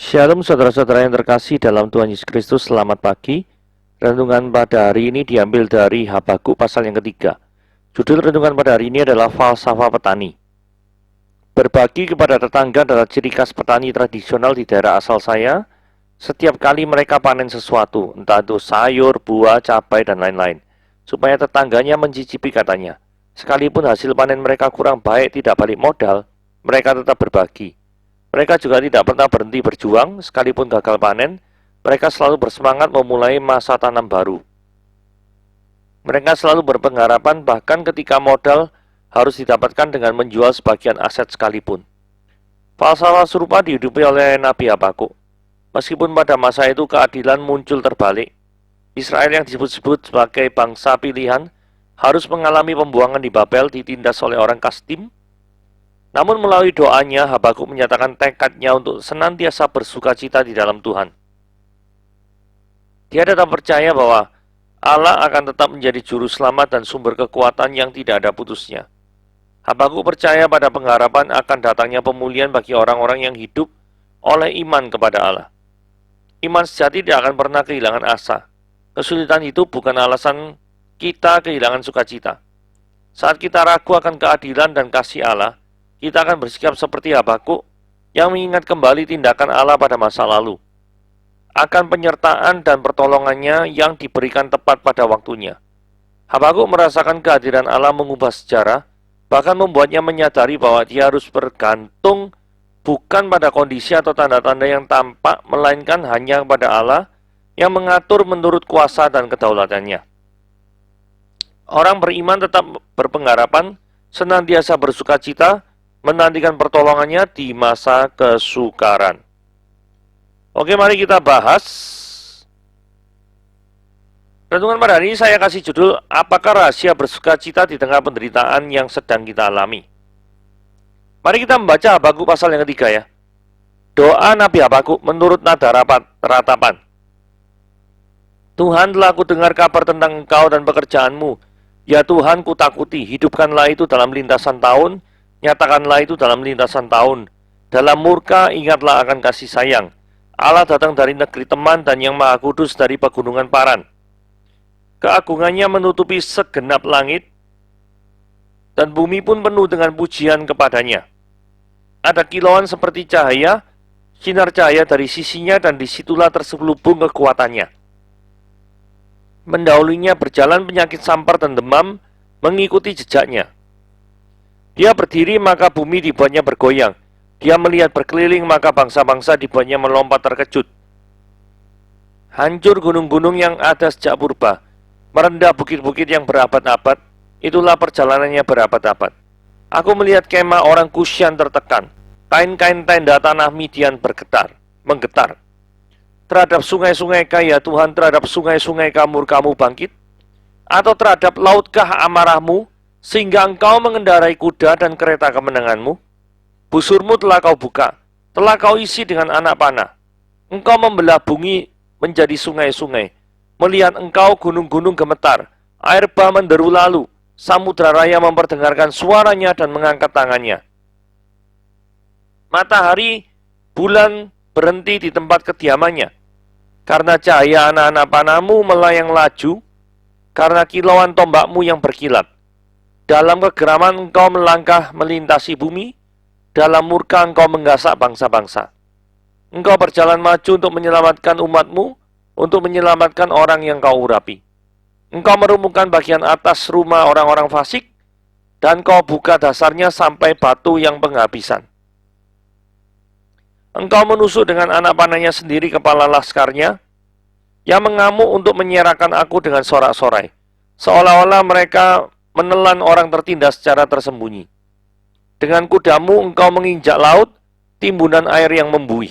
Shalom saudara-saudara yang terkasih dalam Tuhan Yesus Kristus, selamat pagi. Renungan pada hari ini diambil dari Habakuk pasal yang ketiga. Judul renungan pada hari ini adalah Falsafah Petani. Berbagi kepada tetangga adalah ciri khas petani tradisional di daerah asal saya. Setiap kali mereka panen sesuatu, entah itu sayur, buah, cabai, dan lain-lain, supaya tetangganya mencicipi katanya. Sekalipun hasil panen mereka kurang baik, tidak balik modal, mereka tetap berbagi. Mereka juga tidak pernah berhenti berjuang, sekalipun gagal panen, mereka selalu bersemangat memulai masa tanam baru. Mereka selalu berpengharapan bahkan ketika modal harus didapatkan dengan menjual sebagian aset sekalipun. Falsafah serupa dihidupi oleh Nabi Habakuk. Meskipun pada masa itu keadilan muncul terbalik, Israel yang disebut-sebut sebagai bangsa pilihan harus mengalami pembuangan di Babel ditindas oleh orang Kasdim. Namun melalui doanya, Habakuk menyatakan tekadnya untuk senantiasa bersukacita di dalam Tuhan. Dia tetap percaya bahwa Allah akan tetap menjadi juru selamat dan sumber kekuatan yang tidak ada putusnya. Habakuk percaya pada pengharapan akan datangnya pemulihan bagi orang-orang yang hidup oleh iman kepada Allah. Iman sejati tidak akan pernah kehilangan asa. Kesulitan itu bukan alasan kita kehilangan sukacita. Saat kita ragu akan keadilan dan kasih Allah, kita akan bersikap seperti Habakuk yang mengingat kembali tindakan Allah pada masa lalu, akan penyertaan dan pertolongannya yang diberikan tepat pada waktunya. Habakuk merasakan kehadiran Allah mengubah sejarah, bahkan membuatnya menyadari bahwa dia harus bergantung bukan pada kondisi atau tanda-tanda yang tampak, melainkan hanya kepada Allah yang mengatur menurut kuasa dan kedaulatannya. Orang beriman tetap berpengharapan, senantiasa bersukacita, menantikan pertolongannya di masa kesukaran. Oke, mari kita bahas. Renungan pada hari ini saya kasih judul, apakah rahasia bersukacita di tengah penderitaan yang sedang kita alami? Mari kita membaca Habakuk pasal yang ketiga ya. Doa Nabi Habakuk menurut nada ratapan. Tuhan, telah kudengar kabar tentang engkau dan pekerjaanmu. Ya Tuhan, kutakuti, hidupkanlah itu dalam lintasan tahun, nyatakanlah itu dalam lintasan tahun. Dalam murka ingatlah akan kasih sayang. Allah datang dari negeri teman dan yang maha kudus dari pegunungan Paran. Keagungannya menutupi segenap langit, dan bumi pun penuh dengan pujian kepadanya. Ada kilauan seperti cahaya, sinar cahaya dari sisinya, dan disitulah terselubung kekuatannya. Mendahulunya berjalan penyakit sampar dan demam, mengikuti jejaknya. Dia berdiri maka bumi dibuatnya bergoyang. Dia melihat berkeliling maka bangsa-bangsa dibuatnya melompat terkejut. Hancur gunung-gunung yang ada sejak purba, merendah bukit-bukit yang berabad-abad, itulah perjalanannya berabad-abad. Aku melihat kemah orang Kusyan tertekan, kain-kain tenda tanah Midian menggetar. Terhadap sungai-sungaikah ya Tuhan, terhadap sungai-sungaikah murkamu bangkit? Atau terhadap lautkah amarahmu, sehingga engkau mengendarai kuda dan kereta kemenanganmu? Busurmu telah kau buka, telah kau isi dengan anak panah. Engkau membelah bumi menjadi sungai-sungai. Melihat engkau gunung-gunung gemetar, air bah menderu lalu, samudra raya memperdengarkan suaranya dan mengangkat tangannya. Matahari, bulan berhenti di tempat kediamannya, karena cahaya anak-anak panahmu melayang laju, karena kilauan tombakmu yang berkilat. Dalam kegeraman engkau melangkah melintasi bumi, dalam murka engkau menggasak bangsa-bangsa. Engkau berjalan maju untuk menyelamatkan umatmu, untuk menyelamatkan orang yang kau urapi. Engkau merumukkan bagian atas rumah orang-orang fasik, dan kau buka dasarnya sampai batu yang penghabisan. Engkau menusuk dengan anak panahnya sendiri kepala laskarnya, yang mengamuk untuk menyerahkan aku dengan sorak-sorai, seolah-olah mereka menelan orang tertindas secara tersembunyi. Dengan kudamu engkau menginjak laut, timbunan air yang membuih.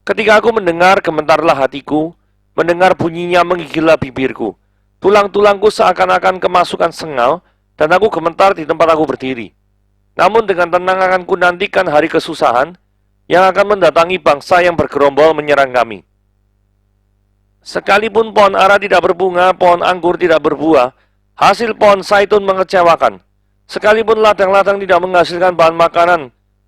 Ketika aku mendengar, gemetarlah hatiku, mendengar bunyinya menggigillah bibirku. Tulang-tulangku seakan-akan kemasukan sengal, dan aku gemetar di tempat aku berdiri. Namun dengan tenang akan kunantikan hari kesusahan, yang akan mendatangi bangsa yang bergerombol menyerang kami. Sekalipun pohon ara tidak berbunga, pohon anggur tidak berbuah, hasil pohon zaitun mengecewakan. Sekalipun ladang-ladang tidak menghasilkan bahan makanan,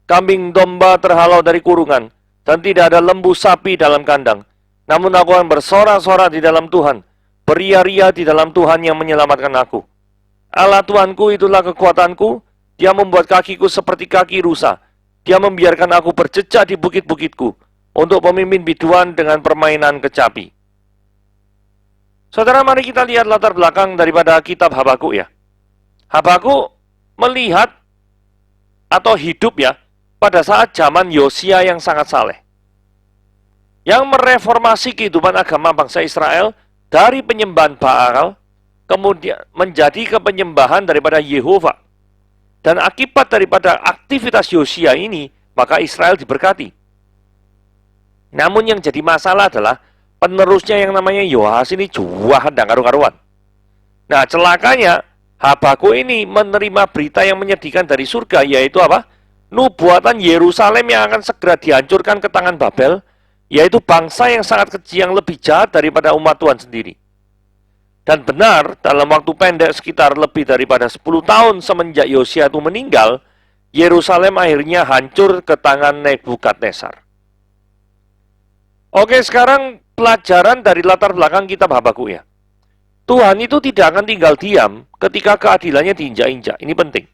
kambing domba terhalau dari kurungan, dan tidak ada lembu sapi dalam kandang. Namun aku akan bersorak-sorak di dalam Tuhan, beria-ria di dalam Tuhan yang menyelamatkan aku. Allah Tuhanku itulah kekuatanku, Dia membuat kakiku seperti kaki rusa. Dia membiarkan aku berjejak di bukit-bukitku, untuk pemimpin biduan dengan permainan kecapi. Saudara, mari kita lihat latar belakang daripada kitab Habakuk ya. Habakuk melihat atau hidup ya, pada saat zaman Yosia yang sangat saleh, yang mereformasi kehidupan agama bangsa Israel dari penyembahan Baal, kemudian menjadi kepenyembahan daripada Yehova. Dan akibat daripada aktivitas Yosia ini, maka Israel diberkati. Namun yang jadi masalah adalah penerusnya yang namanya Yoahas ini juahan dan karu-karuan. Nah, celakanya Habakuk ini menerima berita yang menyedihkan dari surga, yaitu apa? Nubuatan Yerusalem yang akan segera dihancurkan ke tangan Babel, yaitu bangsa yang sangat keji, yang lebih jahat daripada umat Tuhan sendiri. Dan benar, dalam waktu pendek sekitar lebih daripada 10 tahun semenjak Yosia itu meninggal, Yerusalem akhirnya hancur ke tangan Nebukadnezar. Oke, sekarang pelajaran dari latar belakang kitab Habakuk ya. Tuhan itu tidak akan tinggal diam ketika keadilannya diinjak-injak. Ini penting.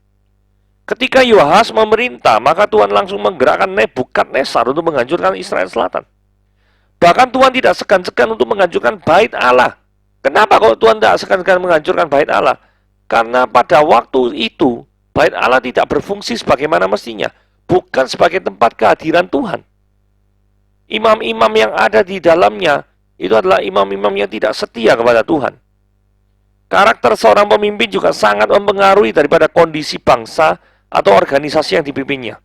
Ketika Yoahas memerintah, maka Tuhan langsung menggerakkan Nebukadnezar untuk menghancurkan Israel Selatan. Bahkan Tuhan tidak segan-segan untuk menghancurkan bait Allah. Kenapa kok Tuhan tidak segan-segan menghancurkan bait Allah? Karena pada waktu itu, bait Allah tidak berfungsi sebagaimana mestinya. Bukan sebagai tempat kehadiran Tuhan. Imam-imam yang ada di dalamnya, itu adalah imam-imam yang tidak setia kepada Tuhan. Karakter seorang pemimpin juga sangat mempengaruhi daripada kondisi bangsa atau organisasi yang dipimpinnya.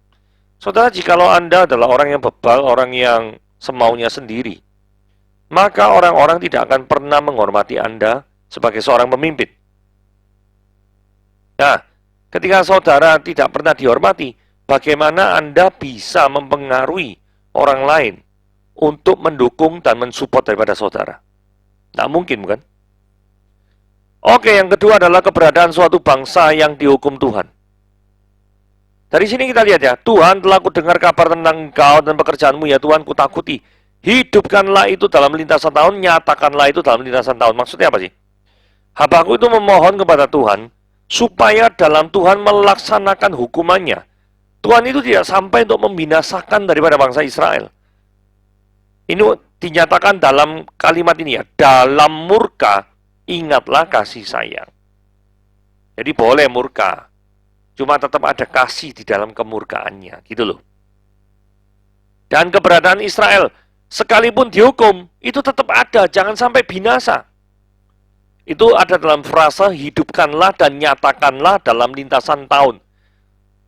Saudara, jikalau Anda adalah orang yang bebal, orang yang semaunya sendiri, maka orang-orang tidak akan pernah menghormati Anda sebagai seorang pemimpin. Nah, ketika saudara tidak pernah dihormati, bagaimana Anda bisa mempengaruhi orang lain untuk mendukung dan mensupport daripada saudara? Tidak mungkin, bukan? Oke, yang kedua adalah keberadaan suatu bangsa yang dihukum Tuhan. Dari sini kita lihat ya, Tuhan telah kudengar kabar tentang engkau dan pekerjaanmu ya Tuhan, kutakuti. Hidupkanlah itu dalam lintasan tahun, nyatakanlah itu dalam lintasan tahun. Maksudnya apa sih? Habakuk itu memohon kepada Tuhan, supaya dalam Tuhan melaksanakan hukumannya. Tuhan itu tidak sampai untuk membinasakan daripada bangsa Israel. Ini dinyatakan dalam kalimat ini ya, dalam murka, ingatlah kasih sayang. Jadi boleh murka, cuma tetap ada kasih di dalam kemurkaannya, gitu loh. Dan keberadaan Israel, sekalipun dihukum, itu tetap ada, jangan sampai binasa. Itu ada dalam frasa, hidupkanlah dan nyatakanlah dalam lintasan tahun.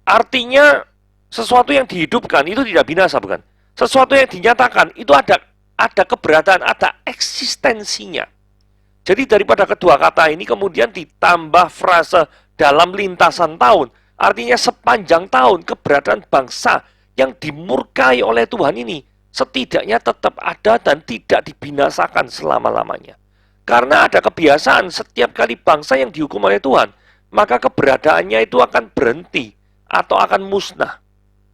Artinya, sesuatu yang dihidupkan itu tidak binasa, bukan? Sesuatu yang dinyatakan, itu ada keberadaan, ada eksistensinya. Jadi daripada kedua kata ini kemudian ditambah frase dalam lintasan tahun. Artinya sepanjang tahun keberadaan bangsa yang dimurkai oleh Tuhan ini setidaknya tetap ada dan tidak dibinasakan selama-lamanya. Karena ada kebiasaan setiap kali bangsa yang dihukum oleh Tuhan, maka keberadaannya itu akan berhenti atau akan musnah.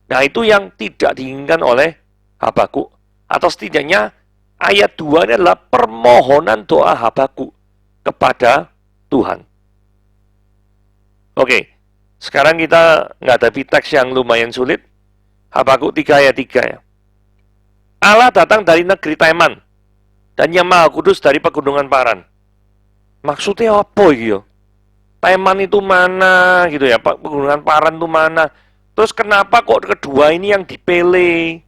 Nah, itu yang tidak diinginkan oleh Habakuk. Atau setidaknya ayat 2 ini adalah permohonan doa Habakuk kepada Tuhan. Oke, sekarang kita menghadapi teks yang lumayan sulit. Habakuk 3 ayat 3 ya. Allah datang dari negeri Teman, dan yang Maha Kudus dari pegunungan Paran. Maksudnya apa gitu? Teman itu mana gitu ya, pegunungan Paran itu mana? Terus kenapa kok kedua ini yang dipilih?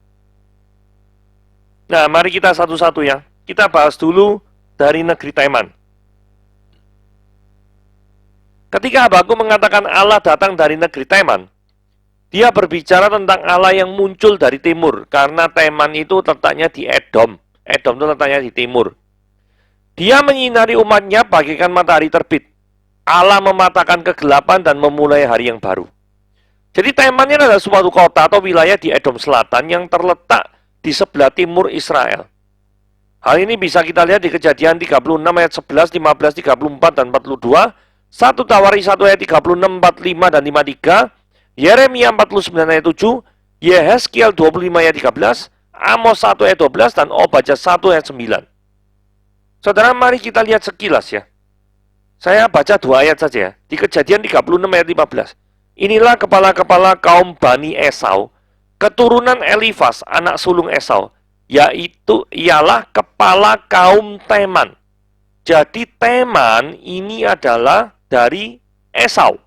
Nah, mari kita satu-satu ya. Kita bahas dulu dari negeri Teman. Ketika Habakuk mengatakan Allah datang dari negeri Teman, dia berbicara tentang Allah yang muncul dari timur, karena Teman itu letaknya di Edom. Edom itu letaknya di timur. Dia menyinari umatnya bagaikan matahari terbit. Allah mematahkan kegelapan dan memulai hari yang baru. Jadi Teman ini adalah suatu kota atau wilayah di Edom Selatan yang terletak di sebelah timur Israel. Hal ini bisa kita lihat di Kejadian 36 ayat 11, 15, 34, dan 42, 1 Tawari 1 ayat 36, 45, dan 53, Yeremia 49 ayat 7, Yehezkiel 25 ayat 13, Amos 1 ayat 12 dan Obadya 1 ayat 9. Saudara, mari kita lihat sekilas ya. Saya baca 2 ayat saja ya. Di Kejadian 36 ayat 15. Inilah kepala-kepala kaum Bani Esau, keturunan Elifas, anak sulung Esau, yaitu ialah kepala kaum Teman. Jadi Teman ini adalah dari Esau.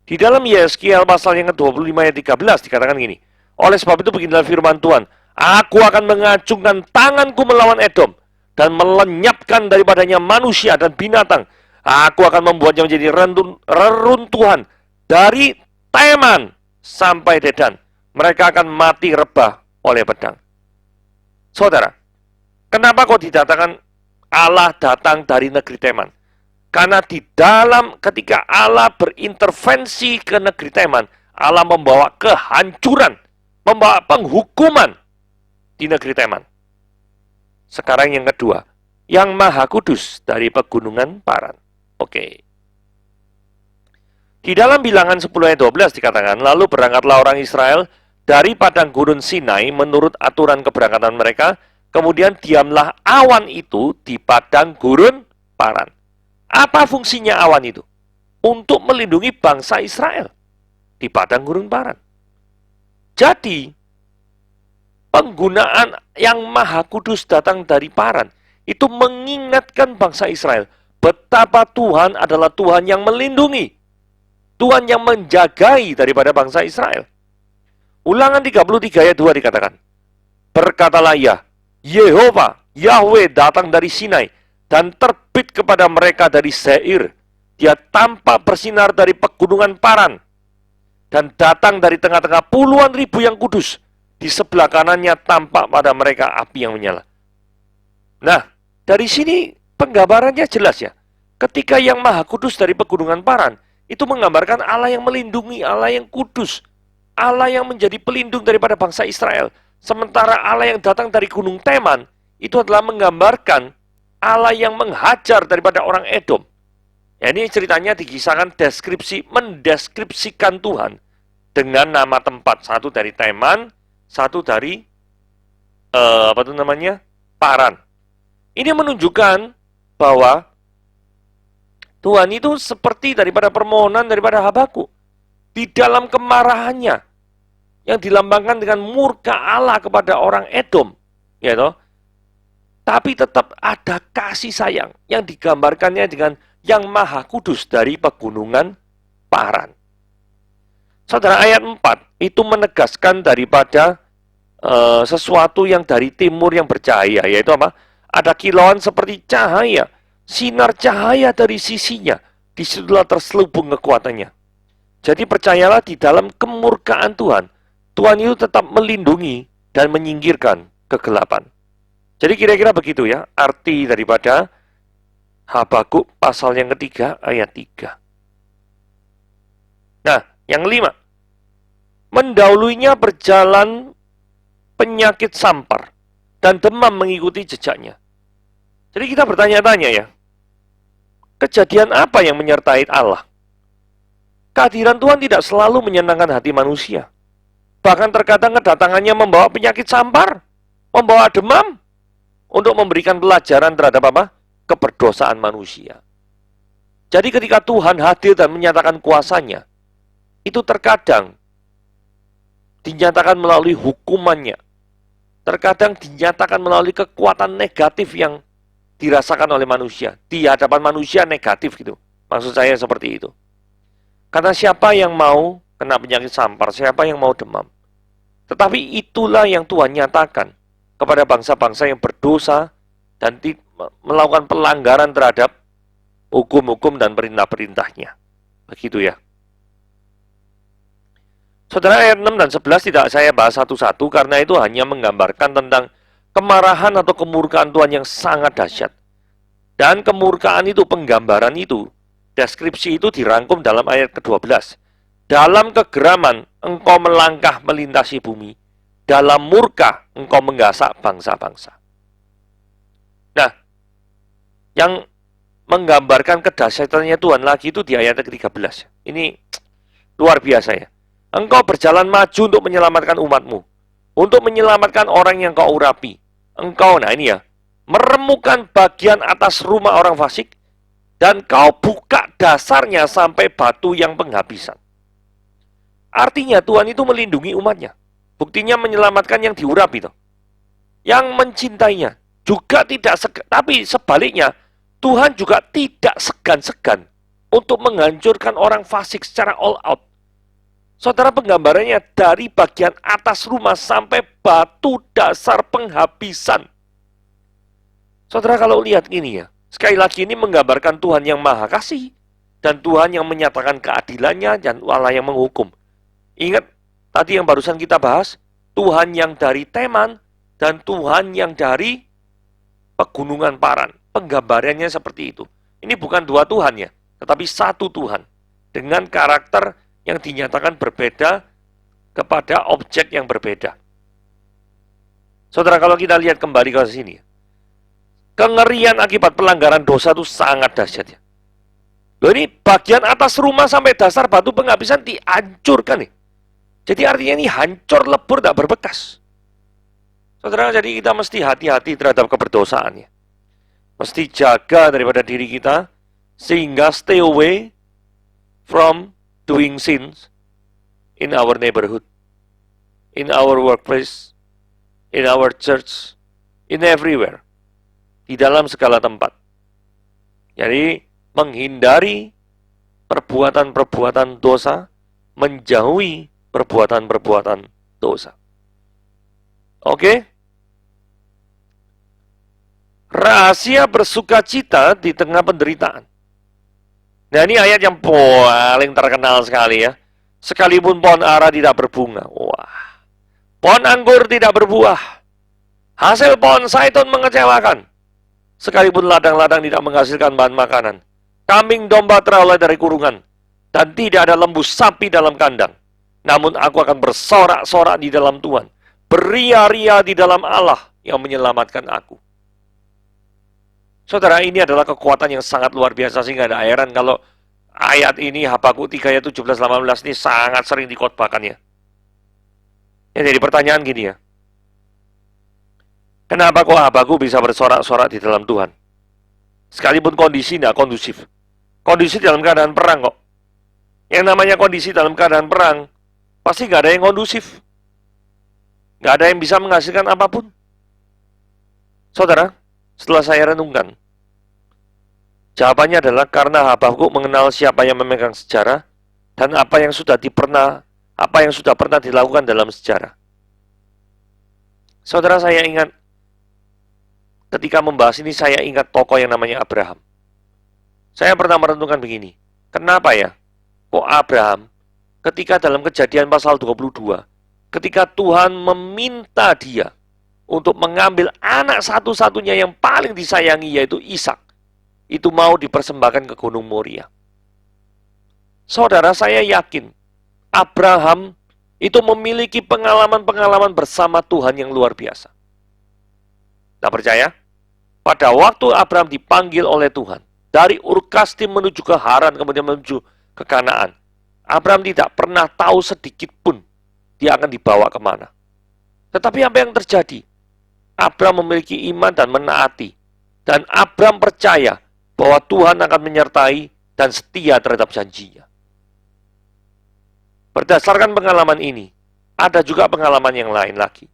Di dalam Yeskiel pasal yang ke-25 ayat 13 dikatakan gini, oleh sebab itu beginilah firman Tuhan, aku akan mengacungkan tanganku melawan Edom, dan melenyapkan daripadanya manusia dan binatang. Aku akan membuatnya menjadi reruntuhan dari Teman sampai Dedan. Mereka akan mati rebah oleh pedang. Saudara, kenapa kok dikatakan Allah datang dari negeri Teman? Karena di dalam ketika Allah berintervensi ke negeri Teman, Allah membawa kehancuran, membawa penghukuman di negeri Teman. Sekarang yang kedua, yang Maha Kudus dari pegunungan Paran. Oke. Di dalam Bilangan 10 ayat 12 dikatakan, lalu berangkatlah orang Israel dari padang gurun Sinai menurut aturan keberangkatan mereka, kemudian diamlah awan itu di padang gurun Paran. Apa fungsinya awan itu? Untuk melindungi bangsa Israel di padang gurun Paran. Jadi, penggunaan yang Maha Kudus datang dari Paran itu mengingatkan bangsa Israel betapa Tuhan adalah Tuhan yang melindungi, Tuhan yang menjagai daripada bangsa Israel. Ulangan 33 ayat 2 dikatakan, berkatalah ya, Yehova, Yahweh datang dari Sinai dan terbit kepada mereka dari Seir. Dia tampak bersinar dari pegunungan Paran dan datang dari tengah-tengah puluhan ribu yang kudus. Di sebelah kanannya tampak pada mereka api yang menyala. Nah, dari sini penggambarannya jelas ya. Ketika yang Maha Kudus dari pegunungan Paran, itu menggambarkan Allah yang melindungi, Allah yang kudus, Allah yang menjadi pelindung daripada bangsa Israel. Sementara Allah yang datang dari gunung Teman, itu adalah menggambarkan Allah yang menghajar daripada orang Edom. Ya, ini ceritanya dikisahkan mendeskripsikan Tuhan dengan nama tempat. Satu dari Teman, satu dari Paran. Ini menunjukkan bahwa Tuhan itu seperti daripada permohonan daripada Habakuk. Di dalam kemarahannya yang dilambangkan dengan murka Allah kepada orang Edom, ya toh. Tapi tetap ada kasih sayang yang digambarkannya dengan yang Maha Kudus dari pegunungan Paran. Saudara, ayat 4 itu menegaskan daripada sesuatu yang dari timur yang bercahaya, yaitu apa? Ada kilauan seperti cahaya, sinar cahaya dari sisinya, disitulah terselubung kekuatannya. Jadi percayalah di dalam kemurkaan Tuhan, Tuhan itu tetap melindungi dan menyingkirkan kegelapan. Jadi kira-kira begitu ya, arti daripada Habakuk pasal yang ketiga ayat 3. Nah, yang 5. Mendahulunya berjalan penyakit sampar dan demam mengikuti jejaknya. Jadi kita bertanya-tanya ya, kejadian apa yang menyertai Allah? Kehadiran Tuhan tidak selalu menyenangkan hati manusia. Bahkan terkadang kedatangannya membawa penyakit sampar, membawa demam, untuk memberikan pelajaran terhadap apa? Keberdosaan manusia. Jadi ketika Tuhan hadir dan menyatakan kuasanya, itu terkadang dinyatakan melalui hukumannya. Terkadang dinyatakan melalui kekuatan negatif yang dirasakan oleh manusia. Di hadapan manusia negatif gitu. Maksud saya seperti itu. Karena siapa yang mau kena penyakit sampar, siapa yang mau demam. Tetapi itulah yang Tuhan nyatakan kepada bangsa-bangsa yang berdosa dan melakukan pelanggaran terhadap hukum-hukum dan perintah-perintahnya. Begitu ya. Saudara, ayat 6 dan 11 tidak saya bahas satu-satu karena itu hanya menggambarkan tentang kemarahan atau kemurkaan Tuhan yang sangat dahsyat. Dan kemurkaan itu, penggambaran itu, deskripsi itu dirangkum dalam ayat ke-12. Dalam kegeraman engkau melangkah melintasi bumi. Dalam murka engkau menggasak bangsa-bangsa. Nah, yang menggambarkan kedahsyatannya Tuhan lagi itu di ayat ke-13. Ini luar biasa ya. Engkau berjalan maju untuk menyelamatkan umatmu. untuk menyelamatkan orang yang kau urapi. Engkau, nah ini ya, meremukkan bagian atas rumah orang fasik, dan kau buka dasarnya sampai batu yang penghabisan. Artinya Tuhan itu melindungi umatnya. Buktinya menyelamatkan yang diurapi, toh. Yang mencintainya. Juga tidak segan, tapi sebaliknya, Tuhan juga tidak segan-segan untuk menghancurkan orang fasik secara all out. Saudara, penggambarannya dari bagian atas rumah sampai batu dasar penghabisan. Saudara, kalau lihat ini ya, sekali lagi ini menggambarkan Tuhan yang maha kasih, dan Tuhan yang menyatakan keadilannya, dan Allah yang menghukum. Ingat, tadi yang barusan kita bahas, Tuhan yang dari Teman, dan Tuhan yang dari Pegunungan Paran. Penggambarannya seperti itu. Ini bukan dua Tuhan ya, tetapi satu Tuhan. Dengan karakter yang dinyatakan berbeda kepada objek yang berbeda. Saudara, kalau kita lihat kembali ke sini, kengerian akibat pelanggaran dosa itu sangat dahsyat ya. Loh, ini bagian atas rumah sampai dasar batu penghabisan dihancurkan nih. Jadi artinya ini hancur lebur tak berbekas. Saudara, jadi kita mesti hati-hati terhadap keberdosaannya. Mesti jaga daripada diri kita, sehingga stay away from doing sins in our neighborhood, in our workplace, in our church, in everywhere, di dalam segala tempat. Jadi, menghindari perbuatan-perbuatan dosa, menjauhi perbuatan-perbuatan dosa. Oke? Rahasia bersukacita di tengah penderitaan. Nah, ini ayat yang paling terkenal sekali ya. Sekalipun pohon ara tidak berbunga. Wah. Pohon anggur tidak berbuah. Hasil pohon zaitun mengecewakan. Sekalipun ladang-ladang tidak menghasilkan bahan makanan. Kambing domba teroleh dari kurungan. Dan tidak ada lembu sapi dalam kandang. Namun aku akan bersorak-sorak di dalam Tuhan. Beria-ria di dalam Allah yang menyelamatkan aku. Saudara, ini adalah kekuatan yang sangat luar biasa, sehingga ada heran kalau ayat ini Habakuk 3 ayat 17-18 ini sangat sering dikhotbahkan ya. Jadi pertanyaan gini ya. Kenapa kok Habakuk bisa bersorak-sorak di dalam Tuhan? Sekalipun kondisi tidak kondusif. Kondisi dalam keadaan perang kok. Yang namanya kondisi dalam keadaan perang, pasti nggak ada yang kondusif. Nggak ada yang bisa menghasilkan apapun. Saudara, setelah saya renungkan, jawabannya adalah karena Habakuk mengenal siapa yang memegang sejarah dan apa yang sudah pernah dilakukan dalam sejarah. Saudara, saya ingat ketika membahas ini, saya ingat tokoh yang namanya Abraham. Saya pernah merenungkan begini, kenapa ya kok Abraham ketika dalam Kejadian pasal 22, ketika Tuhan meminta dia untuk mengambil anak satu-satunya yang paling disayangi, yaitu Ishak, itu mau dipersembahkan ke Gunung Moria. Saudara, saya yakin Abraham itu memiliki pengalaman-pengalaman bersama Tuhan yang luar biasa. Nah, percaya? Pada waktu Abraham dipanggil oleh Tuhan dari Ur Kasdim menuju ke Haran, kemudian menuju ke Kanaan, Abraham tidak pernah tahu sedikit pun dia akan dibawa kemana. Tetapi apa yang terjadi? Abraham memiliki iman dan menaati. Dan Abraham percaya bahwa Tuhan akan menyertai dan setia terhadap janjinya. Berdasarkan pengalaman ini, ada juga pengalaman yang lain lagi.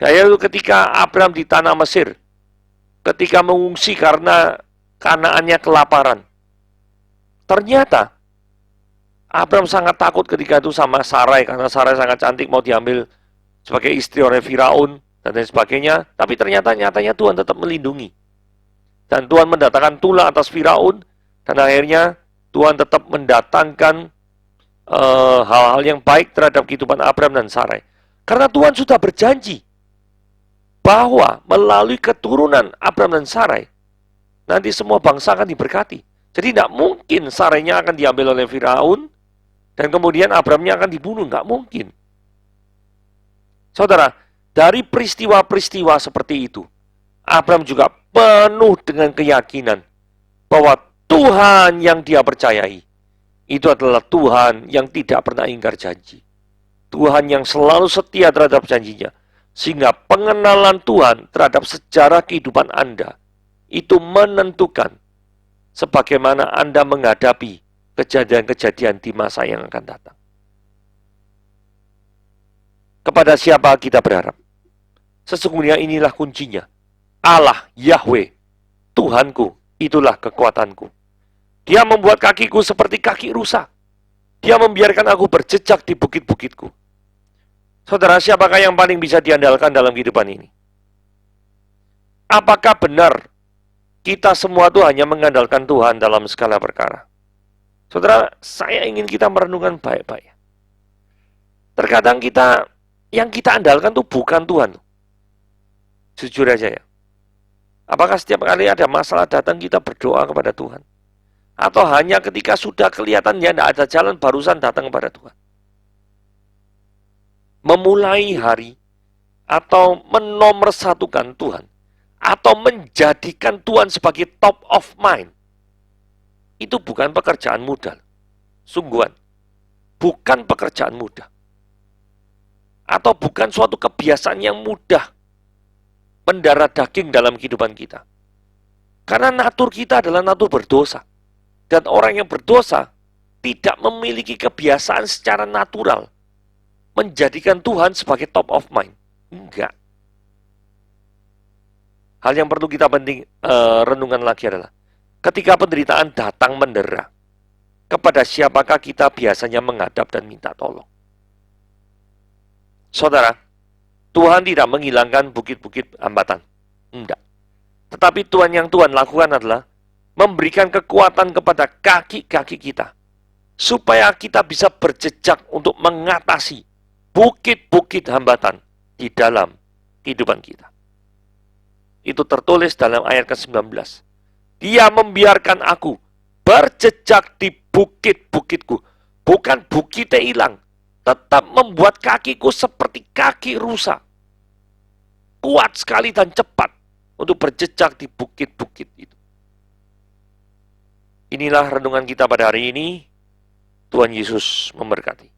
Yaitu ketika Abraham di tanah Mesir, ketika mengungsi karena Kanaannya kelaparan. Ternyata Abraham sangat takut ketika itu sama Sarai, karena Sarai sangat cantik, mau diambil sebagai istri oleh Firaun dan lain sebagainya. Tapi ternyata nyatanya Tuhan tetap melindungi. Dan Tuhan mendatangkan tulah atas Firaun, dan akhirnya Tuhan tetap mendatangkan hal-hal yang baik terhadap kehidupan Abraham dan Sarai. Karena Tuhan sudah berjanji bahwa melalui keturunan Abraham dan Sarai, nanti semua bangsa akan diberkati. Jadi tidak mungkin Sarainya akan diambil oleh Firaun, dan kemudian Abrahamnya akan dibunuh. Nggak mungkin. Saudara, dari peristiwa-peristiwa seperti itu, Abraham juga penuh dengan keyakinan bahwa Tuhan yang dia percayai itu adalah Tuhan yang tidak pernah ingkar janji. Tuhan yang selalu setia terhadap janjinya. Sehingga pengenalan Tuhan terhadap sejarah kehidupan Anda itu menentukan sebagaimana Anda menghadapi kejadian-kejadian di masa yang akan datang. Kepada siapa kita berharap? Sesungguhnya inilah kuncinya. Allah, Yahweh, Tuhanku, itulah kekuatanku. Dia membuat kakiku seperti kaki rusa. Dia membiarkan aku berjejak di bukit-bukitku. Saudara, siapakah yang paling bisa diandalkan dalam kehidupan ini? Apakah benar kita semua itu hanya mengandalkan Tuhan dalam segala perkara? Saudara, saya ingin kita merenungkan baik-baik. Terkadang yang kita andalkan itu bukan Tuhan. Jujur aja ya. Apakah setiap kali ada masalah datang kita berdoa kepada Tuhan? Atau hanya ketika sudah kelihatan ya tidak ada jalan barusan datang kepada Tuhan? Memulai hari atau menomorsatukan Tuhan atau menjadikan Tuhan sebagai top of mind itu bukan pekerjaan mudah. Sungguhan. Bukan pekerjaan mudah. Atau bukan suatu kebiasaan yang mudah mendarah daging dalam kehidupan kita. Karena natur kita adalah natur berdosa. Dan orang yang berdosa tidak memiliki kebiasaan secara natural menjadikan Tuhan sebagai top of mind. Enggak. Hal yang perlu kita renungan lagi adalah ketika penderitaan datang mendera, kepada siapakah kita biasanya menghadap dan minta tolong? Saudara, Tuhan tidak menghilangkan bukit-bukit hambatan. Enggak. Tetapi yang Tuhan lakukan adalah memberikan kekuatan kepada kaki-kaki kita. Supaya kita bisa berjejak untuk mengatasi bukit-bukit hambatan di dalam kehidupan kita. Itu tertulis dalam ayat ke-19. Dia membiarkan aku berjejak di bukit-bukitku. Bukan bukitnya hilang. Tetap membuat kakiku seperti kaki rusa. Kuat sekali dan cepat untuk berjejak di bukit-bukit itu. Inilah renungan kita pada hari ini. Tuhan Yesus memberkati.